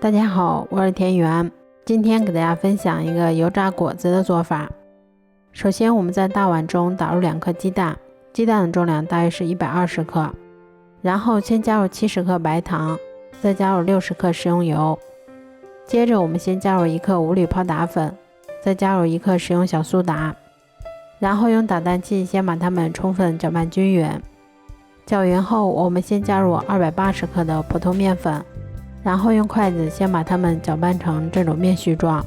大家好，我是田园，今天给大家分享一个油炸果子的做法。首先我们在大碗中打入2颗鸡蛋，鸡蛋的重量大约是120克，然后先加入70克白糖，再加入60克食用油，接着我们先加入1克无铝泡打粉，再加入1克食用小苏打，然后用打蛋器先把它们充分搅拌均匀。搅匀后，我们先加入280克的普通面粉，然后用筷子先把它们搅拌成这种面絮状，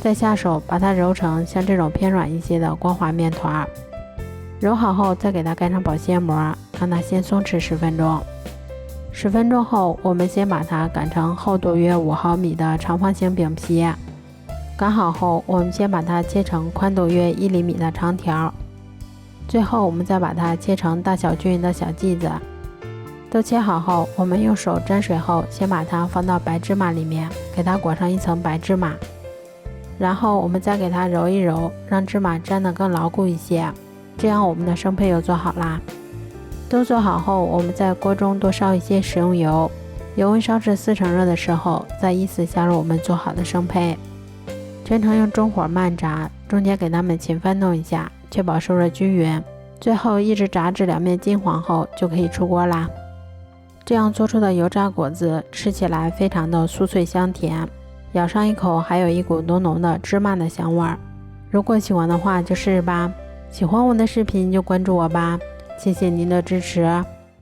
再下手把它揉成像这种偏软一些的光滑面团。揉好后再给它盖上保鲜膜，让它先松弛10分钟。10分钟后，我们先把它擀成厚度约5毫米的长方形饼皮。擀好后，我们先把它切成宽度约1厘米的长条，最后我们再把它切成大小均匀的小剂子。都切好后，我们用手沾水后，先把它放到白芝麻里面，给它裹上一层白芝麻，然后我们再给它揉一揉，让芝麻粘得更牢固一些，这样我们的生胚油做好啦。都做好后，我们在锅中多烧一些食用油，油温烧至4成热的时候，再依次加入我们做好的生胚，全程用中火慢炸，中间给它们勤翻动一下，确保受热均匀，最后一直炸至两面金黄后就可以出锅啦。这样做出的油炸果子吃起来非常的酥脆香甜，咬上一口还有一股浓浓的芝麻的香味儿。如果喜欢的话就试试吧，喜欢我的视频就关注我吧，谢谢您的支持。